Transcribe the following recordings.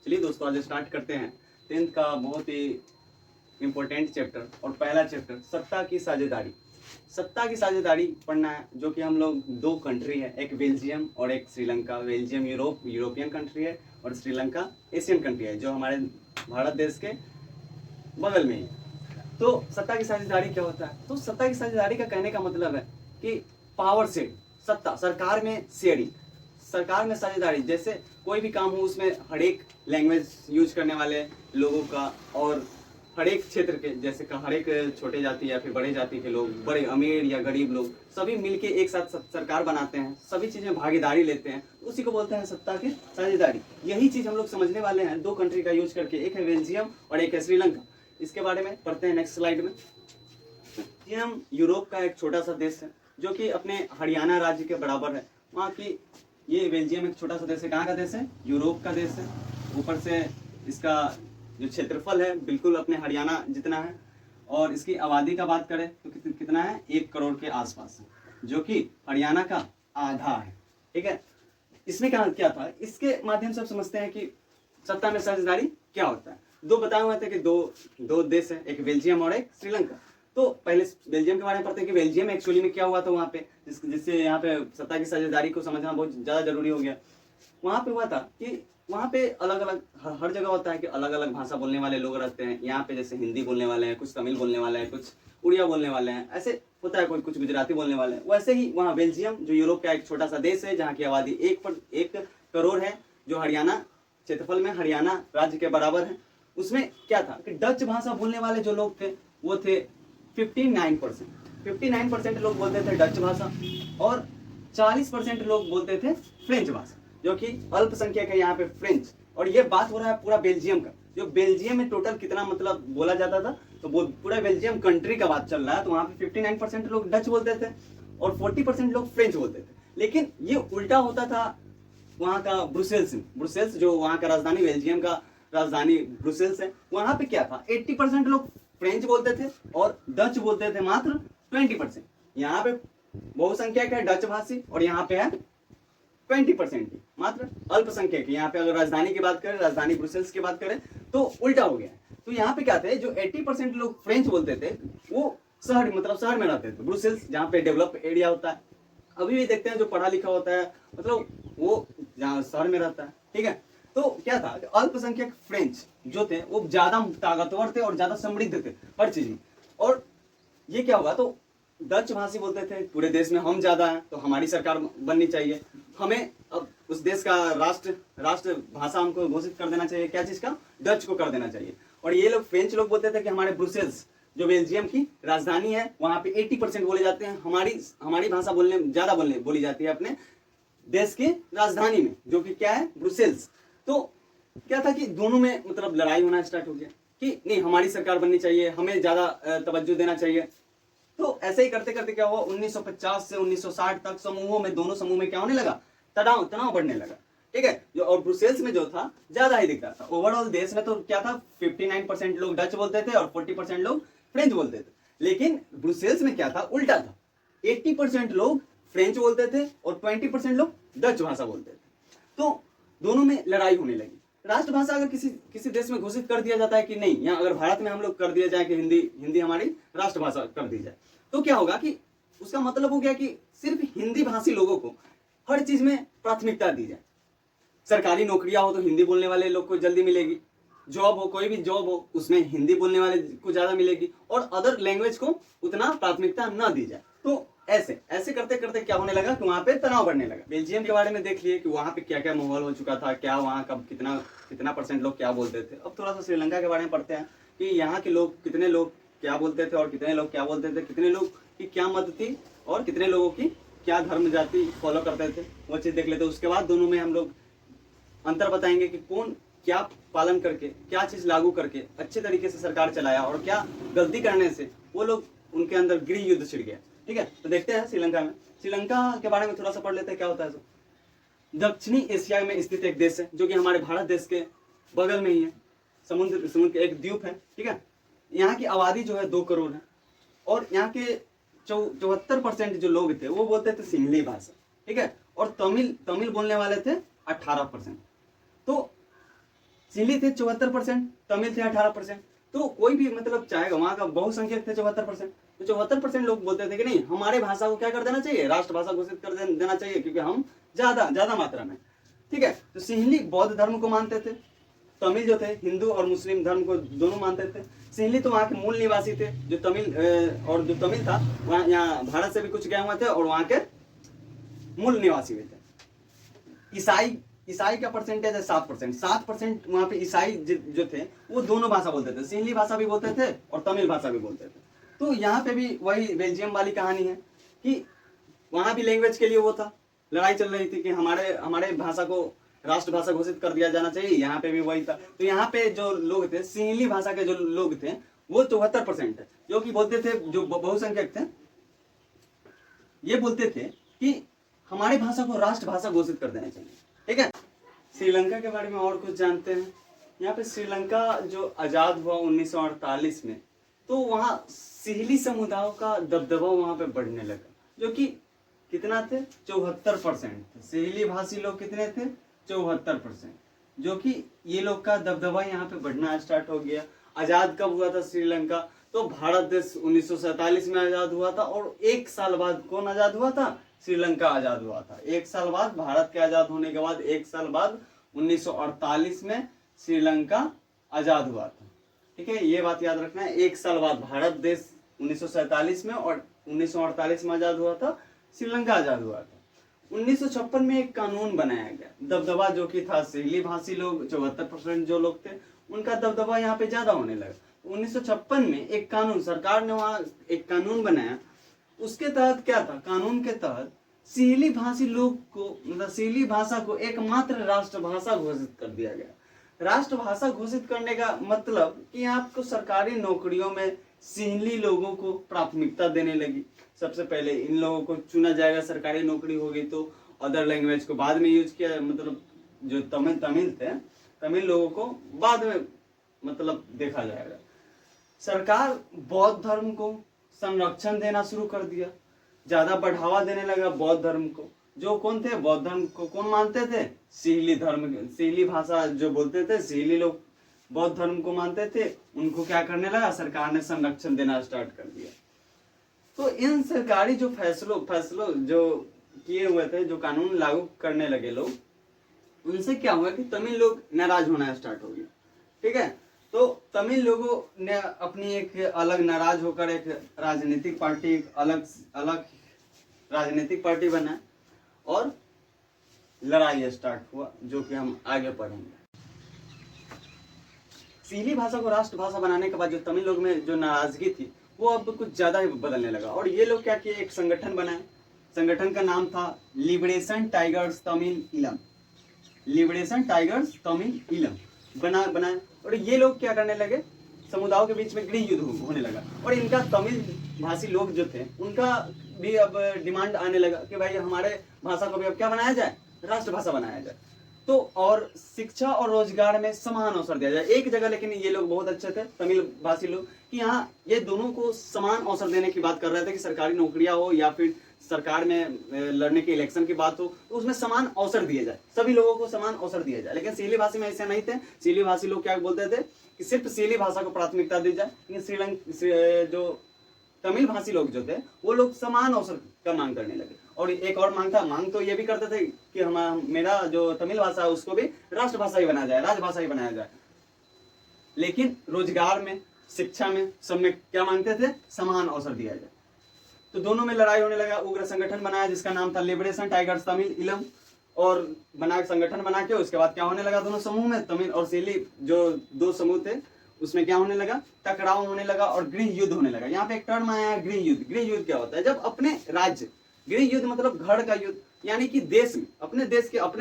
चलिए दोस्तों, आज स्टार्ट करते हैं 10th का बहुत ही इम्पोर्टेंट चैप्टर और पहला चैप्टर सत्ता की साझेदारी। सत्ता की साझेदारी पढ़ना है, जो कि हम लोग दो कंट्री है, एक बेल्जियम और एक श्रीलंका। बेल्जियम यूरोपियन कंट्री है और श्रीलंका एशियन कंट्री है, जो हमारे भारत देश के बगल में ही है। तो सत्ता की साझेदारी क्या होता है? तो सत्ता की साझेदारी का कहने का मतलब है कि पावर शेयरिंग, सत्ता सरकार में शेयरिंग, सरकार में साझेदारी। जैसे कोई भी काम हो उसमें हर एक लैंग्वेज यूज करने वाले लोगों का और हर एक क्षेत्र के, जैसे हर एक छोटे जाति या फिर बड़े जाति के लोग, बड़े अमीर या गरीब लोग, सभी मिलके एक साथ सरकार बनाते हैं, सभी चीज़ में भागीदारी लेते हैं, उसी को बोलते हैं सत्ता की साझेदारी। यही चीज़ हम लोग समझने वाले हैं दो कंट्री का यूज करके, एक है बेल्जियम और एक है श्रीलंका। इसके बारे में पढ़ते हैं नेक्स्ट स्लाइड में। बेल्जियम यूरोप का एक छोटा सा देश है, जो कि अपने हरियाणा राज्य के बराबर है। वहाँ की ये बेल्जियम एक छोटा सा देश है। कहाँ का देश है? यूरोप का देश है। ऊपर से इसका जो क्षेत्रफल है बिल्कुल अपने हरियाणा जितना है, और इसकी आबादी का बात करें तो कितना है? 1 करोड़ के आसपास है, जो कि हरियाणा का आधा है। ठीक है, इसमें क्या था, इसके माध्यम से आप समझते हैं कि सत्ता में साझेदारी क्या होता है। दो बताए हुए थे कि दो देश है, एक बेल्जियम और एक श्रीलंका। तो पहले बेल्जियम के बारे में पढ़ते हैं कि बेल्जियम एक्चुअली में क्या हुआ था वहाँ पे, जिससे यहाँ पे सत्ता की साझेदारी को समझना बहुत ज़्यादा जरूरी हो गया। वहाँ पे हुआ था कि वहाँ पे अलग अलग हर जगह होता है कि अलग अलग भाषा बोलने वाले लोग रहते हैं। यहाँ पे जैसे हिंदी बोलने वाले हैं, कुछ तमिल बोलने वाले हैं, कुछ उड़िया बोलने वाले हैं, ऐसे होता है। कोई कुछ गुजराती बोलने वाले हैं। वैसे ही वहाँ बेल्जियम, जो यूरोप का एक छोटा सा देश है, जहाँ की आबादी 1 करोड़ है, जो हरियाणा क्षेत्रफल में हरियाणा राज्य के बराबर है, उसमें क्या था कि डच भाषा बोलने वाले जो लोग थे वो थे 59% लोग बोलते थे डच भाषा, और 40% लोग बोलते थे फ्रेंच भाषा, जो कि अल्पसंख्यक है यहाँ पे फ्रेंच। और ये बात हो रहा है पूरा बेल्जियम का। जो बेल्जियम में टोटल कितना मतलब बोला जाता था, तो वो पूरा बेल्जियम कंट्री का बात चल रहा है। तो वहाँ पे 59% लोग डच बोलते थे और 40% लोग फ्रेंच बोलते थे। लेकिन ये उल्टा होता था वहाँ का ब्रुसेल्स, जो वहाँ का राजधानी, बेल्जियम का राजधानी ब्रुसेल्स है। वहाँ पे क्या था, 80% लोग फ्रेंच बोलते थे और डच बोलते थे मात्र 20%। यहाँ पे बहुसंख्यक है डच भाषी और यहाँ पे है 20% ही मात्र अल्पसंख्यक। यहाँ पे अगर राजधानी की बात करें, राजधानी ब्रुसेल्स की बात करें, तो उल्टा हो गया। तो यहाँ पे क्या थे, जो 80% लोग फ्रेंच बोलते थे वो शहर में रहते थे, ब्रुसेल्स जहाँ पे डेवलप एरिया होता है। अभी भी देखते हैं जो पढ़ा लिखा होता है, मतलब वो जहाँ शहर में रहता है। ठीक है, तो क्या था, अल्पसंख्यक फ्रेंच जो थे वो ज्यादा ताकतवर थे और ज्यादा समृद्ध थे हर चीज में। और ये क्या हुआ, तो डच भाषी बोलते थे पूरे देश में हम ज्यादा हैं, तो हमारी सरकार बननी चाहिए, हमें अब उस देश का राष्ट्र भाषा हमको घोषित कर देना चाहिए। क्या चीज का? डच को कर देना चाहिए। और ये लोग फ्रेंच लोग बोलते थे कि हमारे ब्रुसेल्स, जो बेल्जियम की राजधानी है, वहां पे 80% बोले जाते हैं, हमारी भाषा बोली जाती है अपने देश की राजधानी में, जो कि क्या है? ब्रुसेल्स। तो क्या था कि दोनों में मतलब लड़ाई होना स्टार्ट हो गया कि नहीं, हमारी सरकार बननी चाहिए, हमें ज्यादा तवज्जो देना चाहिए। तो ऐसे ही करते करते क्या हुआ, 1950 से 1960 तक दोनों समूह में क्या होने लगा, तनाव बढ़ने लगा। ठीक है, जो और ब्रुसेल्स में जो था ज्यादा ही दिखता था। ओवरऑल देश में तो क्या था, 59% लोग डच बोलते थे और 40% लोग फ्रेंच बोलते थे। लेकिन ब्रुसेल्स में क्या था, उल्टा था, 80% लोग फ्रेंच बोलते थे और 20% लोग डच भाषा बोलते थे। तो दोनों में लड़ाई होने लगी। राष्ट्रभाषा अगर किसी देश में घोषित कर दिया जाता है कि नहीं, यहाँ अगर भारत में हम लोग कर दिया जाए कि हिंदी हमारी राष्ट्रभाषा कर दी जाए, तो क्या होगा कि उसका मतलब हो गया कि सिर्फ हिंदी भाषी लोगों को हर चीज में प्राथमिकता दी जाए। सरकारी नौकरियां हो तो हिंदी बोलने वाले लोग को जल्दी मिलेगी, जॉब हो, कोई भी जॉब हो, उसमें हिंदी बोलने वाले को ज्यादा मिलेगी, और अदर लैंग्वेज को उतना प्राथमिकता न दी जाए। तो ऐसे करते करते क्या होने लगा कि वहां पे तनाव बढ़ने लगा। बेल्जियम के बारे में देख लिए कि वहां पे क्या क्या माहौल हो चुका था, क्या वहां का कितना परसेंट लोग क्या बोलते थे। अब थोड़ा सा श्रीलंका के बारे में पढ़ते हैं कि यहाँ के लोग, कितने लोग क्या बोलते थे और कितने लोग क्या बोलते थे, कितने लोग की क्या मत थी और कितने लोगों की क्या धर्म जाति फॉलो करते थे, वो चीज देख लेते। उसके बाद दोनों में हम लोग अंतर बताएंगे कि कौन क्या पालन करके, क्या चीज लागू करके अच्छे तरीके से सरकार चलाया और क्या गलती करने से वो लोग, उनके अंदर गृह युद्ध छिड़ गया। ठीक है, तो देखते हैं श्रीलंका में। श्रीलंका के बारे में थोड़ा सा पढ़ लेते हैं क्या होता है। तो दक्षिणी एशिया में स्थित एक देश है, जो कि हमारे भारत देश के बगल में ही है, समुद्र के एक द्वीप है। ठीक है, यहाँ की आबादी जो है 2 करोड़ है, और यहाँ के 74% जो लोग थे वो बोलते थे सिंहली भाषा। ठीक है, और तमिल बोलने वाले थे 18%। तो सिंहली थे 74%, तमिल थे 18%। तो कोई भी मतलब चाहेगा, वहां का बहुसंख्यक थे 74%, तो 74% लोग बोलते थे कि नहीं, हमारे भाषा को क्या कर देना चाहिए, राष्ट्रभाषा घोषित कर देना चाहिए, क्योंकि हम ज्यादा मात्रा में। ठीक है, तो सिंहली बौद्ध धर्म को मानते थे, तमिल जो थे हिंदू और मुस्लिम धर्म को दोनों मानते थे। सिंहली तो वहाँ के मूल निवासी थे, जो तमिल और जो तमिल था वहाँ यहाँ भारत से भी कुछ गए हुए थे और वहाँ के मूल निवासी भी थे। ईसाई का परसेंटेज है 7%। 7% वहाँ पे ईसाई जो थे वो दोनों भाषा बोलते थे, सिंहली भाषा भी बोलते थे और तमिल भाषा भी बोलते थे। तो यहाँ पे भी वही बेल्जियम वाली कहानी है कि वहाँ भी लैंग्वेज के लिए वो था, लड़ाई चल रही थी कि हमारे भाषा को राष्ट्रभाषा घोषित कर दिया जाना चाहिए। यहाँ पे भी वही था। तो यहाँ पे जो लोग थे, सिंहली भाषा के जो लोग थे वो 74% है, जो कि बोलते थे, जो बहुसंख्यक थे, ये बोलते थे कि हमारी भाषा को राष्ट्रभाषा घोषित कर देना चाहिए। ठीक है, श्रीलंका के बारे में और कुछ जानते हैं। यहाँ पे श्रीलंका जो आजाद हुआ 1948 में, तो वहाँ सिंहली समुदायों का दबदबा वहाँ पे बढ़ने लगा, जो कि कितना थे, 74%। सिंहली भाषी लोग कितने थे, 74%, जो कि ये लोग का दबदबा यहाँ पे बढ़ना स्टार्ट हो गया। आजाद कब हुआ था श्रीलंका, तो भारत देश 1947 में आजाद हुआ था, और एक साल बाद कौन आजाद हुआ था, श्रीलंका आजाद हुआ था। एक साल बाद, भारत के आजाद होने के बाद एक साल बाद 1948 में श्रीलंका आजाद हुआ था। ठीक है, ये बात याद रखना है, एक साल बाद भारत देश 1947 में और 1948 में आजाद हुआ था, श्रीलंका आजाद हुआ था। 1956 में एक कानून बनाया गया, दबदबा जो कि था, सिंहली भाषी लोग 74% जो लोग थे उनका दबदबा यहाँ पे ज्यादा होने लगा। 1956 में एक कानून, सरकार ने वहाँ एक कानून बनाया, उसके तहत क्या था, कानून के तहत सिंहली भाषी लोग को, मतलब सिंहली भाषा को एकमात्र राष्ट्रभाषा घोषित कर दिया गया। राष्ट्रभाषा घोषित करने का मतलब कि आपको सरकारी नौकरियों में सिंहली लोगों को प्राथमिकता देने लगी। सबसे पहले इन लोगों को चुना जाएगा, सरकारी नौकरी होगी तो अदर लैंग्वेज को बाद में यूज किया, मतलब जो तमिल थे, तमिल लोगों को बाद में मतलब देखा जाएगा। सरकार बौद्ध धर्म को संरक्षण देना शुरू कर दिया, ज्यादा बढ़ावा देने लगा बौद्ध धर्म को। जो कौन थे, बौद्ध धर्म को कौन मानते थे, सिंहली धर्म, सिंहली भाषा जो बोलते थे, सिंहली लोग बौद्ध धर्म को मानते थे, उनको क्या करने लगा, सरकार ने संरक्षण देना स्टार्ट कर दिया। तो इन सरकारी जो फैसलों जो किए हुए थे, जो कानून लागू करने लगे लोग, उनसे क्या हुआ कि तमिल लोग नाराज होना स्टार्ट हो गया। ठीक है, तो तमिल लोगों ने अपनी एक अलग, नाराज होकर एक राजनीतिक पार्टी, अलग राजनीतिक पार्टी बनाए और लड़ाई स्टार्ट हुआ, जो कि हम आगे पढ़ेंगे। सिंहली भाषा को राष्ट्रभाषा बनाने के बाद जो तमिल लोग में जो नाराजगी थी वो अब कुछ ज्यादा ही बदलने लगा, और ये लोग क्या किए, एक संगठन बनाए। संगठन का नाम था लिबरेशन टाइगर्स तमिल इलम। लिबरेशन टाइगर्स तमिल इलम बनाए, और ये लोग क्या करने लगे, समुदायों के बीच में गृह युद्ध होने लगा, और इनका तमिल भाषी लोग जो थे उनका भी अब डिमांड आने लगा कि भाई हमारे भाषा को भी अब क्या बनाया जाए, राष्ट्रभाषा बनाया जाए। तो और शिक्षा और रोजगार में समान अवसर दिया जाए एक जगह। लेकिन ये लोग बहुत अच्छे थे, तमिल भाषी लोग, कि यहाँ ये दोनों को समान अवसर देने की बात कर रहे थे कि सरकारी नौकरियां हो या फिर सरकार में लड़ने के इलेक्शन की बात हो, तो उसमें समान अवसर दिए जाए, सभी लोगों को समान अवसर दिया जाए। लेकिन सिंहली भाषी में ऐसे नहीं थे। सिंहली भाषी लोग क्या बोलते थे कि सिर्फ सिंहली भाषा को प्राथमिकता दी जाए, लेकिन जो तमिल भाषी लोग जो थे वो लोग समान अवसर का मांग करने लगे। और एक और मांग तो ये भी करते थे कि मेरा जो तमिल भाषा है उसको भी राष्ट्रभाषा ही बनाया जाए, राजभाषा ही बनाया जाए। लेकिन रोजगार में, शिक्षा में, सब में क्या मांगते थे, समान अवसर दिया जाए। तो दोनों में लड़ाई होने लगा। उग्र संगठन बनाया जिसका नाम था लिबरेशन टाइगर्स तमिल इलम, और संगठन बना के उसके बाद क्या होने लगा, दोनों समूह में, तमिल और सिंहली जो दो समूह थे उसमें क्या होने लगा, टकराव होने लगा और गृह युद्ध होने लगा। यहाँ पे एक टर्म आया है गृह युद्ध। गृह युद्ध क्या होता है, जब अपने राज्य, गृह युद्ध मतलब घर का युद्ध, यानी कि देश में, अपने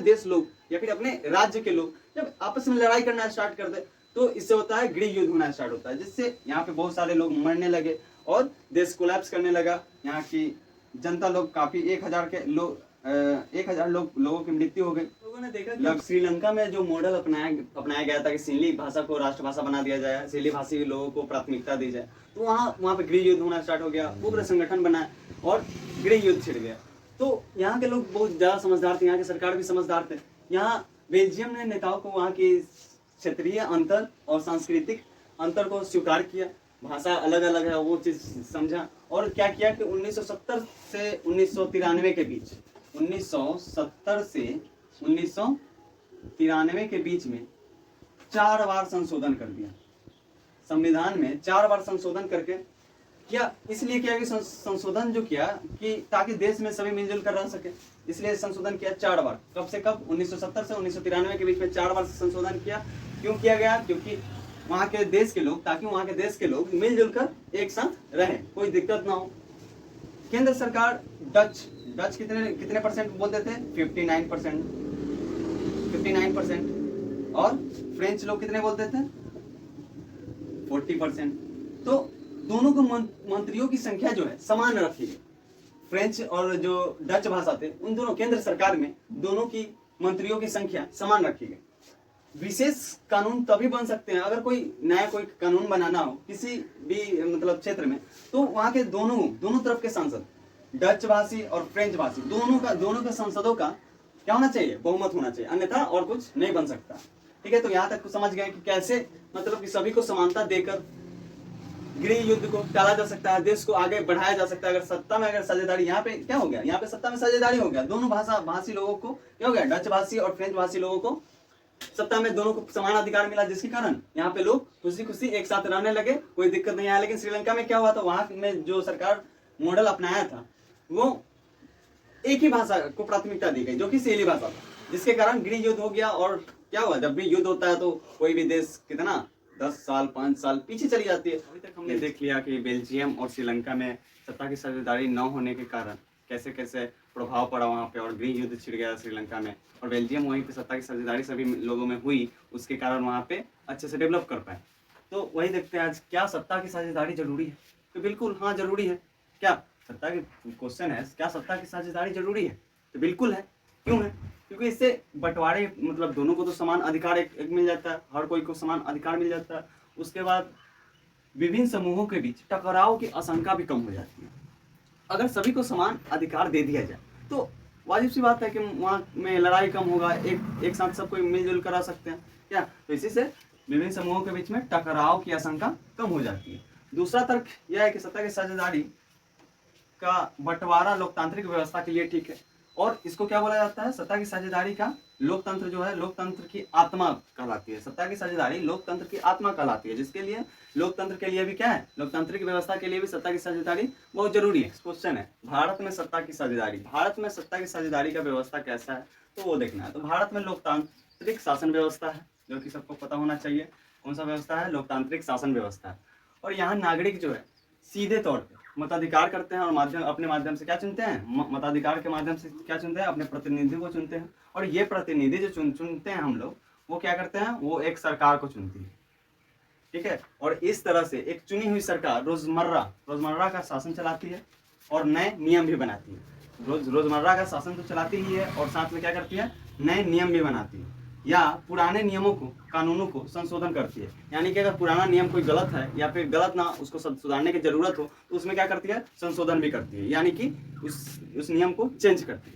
देश लोग या फिर अपने राज्य के लोग जब आपस में लड़ाई करना स्टार्ट कर दे तो इससे होता है गृह युद्ध होना स्टार्ट होता है, जिससे यहाँ पे बहुत सारे लोग मरने लगे और देश कोलैप्स करने लगा। यहाँ की जनता लोग काफी 1000 लोगों की मृत्यु हो गई। लोगों ने देखा कि श्रीलंका में जो मॉडल अपनाया गया था कि सिंहली भाषा को राष्ट्रभाषा बना दिया जाए, सिंहली भाषी लोगों को प्राथमिकता दी जाए, तो वहाँ पे गृह युद्ध होना स्टार्ट हो गया। उग्र संगठन बना और गृह युद्ध छिड़ गया। तो यहाँ के लोग बहुत ज्यादा समझदार थे, यहाँ की सरकार भी समझदार थे। यहाँ बेल्जियम ने नेताओं को वहाँ की क्षेत्रीय अंतर और सांस्कृतिक अंतर को स्वीकार किया, भाषा अलग अलग है वो चीज समझा, और क्या किया कि 1970 से 1993 के बीच, 1970 से 1993 के बीच में 4 बार संशोधन कर दिया संविधान में, 4 बार संशोधन करके क्या इसलिए किया कि संशोधन जो किया कि ताकि देश में सभी मिलजुल कर रह सके, इसलिए संशोधन किया 4 बार। कब से कब? 1970 से 1993 के बीच में 4 बार संशोधन किया। क्यों किया गया? क्योंकि वहाँ के देश के लोग, ताकि वहाँ के देश के लोग मिलजुल कर एक साथ रहें, कोई दिक्कत ना हो। केंद्र सरकार डच कितने परसेंट बोलते थे? 59%, और फ्रेंच लोग कितने बोलते थे? 40%। तो दोनों को मंत्रियों की संख्या जो है समान रखी गई। फ्रेंच और जो डच भाषा थे उन दोनों केंद्र सरकार में दोनों की मंत्रियों की संख्या समान रखी गई। विशेष कानून तभी बन सकते हैं अगर कोई नया कोई कानून बनाना हो किसी भी मतलब क्षेत्र में, तो वहाँ के दोनों तरफ के सांसद, डच भाषी और फ्रेंच भाषी, दोनों के सांसदों का क्या होना चाहिए? बहुमत होना चाहिए, अन्यथा और कुछ नहीं बन सकता। ठीक है, तो यहाँ तक समझ गए कि कैसे मतलब कि सभी को समानता देकर गृह युद्ध को टाला जा सकता है, देश को आगे बढ़ाया जा सकता है। अगर सत्ता में अगर साझेदारी, यहाँ पे क्या हो गया? यहाँ पे सत्ता में साझेदारी हो गया, दोनों भाषी लोगों को क्या हो गया? डच भाषी और फ्रेंच भाषी लोगों को सत्ता में दोनों को समान अधिकार मिला, जिसके कारण यहाँ पे लोग खुशी खुशी एक साथ रहने लगे, कोई दिक्कत नहीं आया। लेकिन श्रीलंका में क्या हुआ था? वहां में जो सरकार मॉडल अपनाया था वो एक ही भाषा को प्राथमिकता दी गई, जो कि सहेली भाषा था, जिसके कारण गृह युद्ध हो गया। और क्या हुआ? जब भी युद्ध होता है तो कोई भी देश कितना 10 साल 5 साल पीछे चली जाती है। अभी तक हमने देख लिया कि बेल्जियम और श्रीलंका में सत्ता की साझेदारी न होने के कारण कैसे कैसे प्रभाव पड़ा वहाँ पे, और गृह युद्ध छिड़ गया श्रीलंका में, और बेल्जियम वहीं पे सत्ता की साझेदारी सभी लोगों में हुई, उसके कारण वहाँ पे अच्छे से डेवलप कर पाए। तो वही देखते हैं आज, क्या सत्ता की साझेदारी जरूरी है? तो बिल्कुल हाँ जरूरी है। क्या सत्ता की क्वेश्चन है, क्या सत्ता की साझेदारी जरूरी है? तो बिल्कुल है। क्यों है? क्योंकि इससे बंटवारे मतलब दोनों को तो समान अधिकार एक मिल जाता है, हर कोई को समान अधिकार मिल जाता है। उसके बाद विभिन्न समूहों के बीच टकराव की आशंका भी कम हो जाती है। अगर सभी को समान अधिकार दे दिया जाए तो वाजिब सी बात है कि वहाँ में लड़ाई कम होगा, एक साथ सब कोई मिलजुल कर आ सकते हैं। क्या? तो इसी से विभिन्न समूहों के बीच में टकराव की आशंका कम हो जाती है। दूसरा तर्क यह है कि सत्ता की साझेदारी का बंटवारा लोकतांत्रिक व्यवस्था के लिए ठीक है, और इसको क्या बोला जाता है? सत्ता की साझेदारी का लोकतंत्र जो है, लोकतंत्र की आत्मा कहलाती है। सत्ता की साझेदारी लोकतंत्र की आत्मा कहलाती है, जिसके लिए लोकतंत्र के लिए भी क्या है? लोकतांत्रिक व्यवस्था के लिए भी सत्ता की साझेदारी बहुत जरूरी है। क्वेश्चन है, भारत में सत्ता की साझेदारी, भारत में सत्ता की साझेदारी का व्यवस्था कैसा है, तो वो देखना है। तो भारत में लोकतांत्रिक शासन व्यवस्था है, जो कि सबको पता होना चाहिए। कौन सा व्यवस्था है? लोकतांत्रिक शासन व्यवस्था है। और यहाँ नागरिक जो है सीधे तौर पर मताधिकार करते हैं, और अपने माध्यम से क्या चुनते हैं? मताधिकार के माध्यम से क्या चुनते हैं? अपने प्रतिनिधि को चुनते हैं। और ये प्रतिनिधि जो चुनते हैं हम लोग, वो क्या करते हैं? वो एक सरकार को चुनती है। ठीक है, और इस तरह से एक चुनी हुई सरकार रोजमर्रा का शासन चलाती है और नए नियम भी बनाती है। रोजमर्रा का शासन तो चलाती ही है, और साथ में क्या करती है? नए नियम भी बनाती है, या पुराने नियमों को, कानूनों को संशोधन करती है। यानी कि अगर पुराना नियम कोई गलत है या फिर गलत ना उसको सुधारने की जरूरत हो, तो उसमें क्या करती है? संशोधन भी करती है, यानी कि उस नियम को चेंज करती है।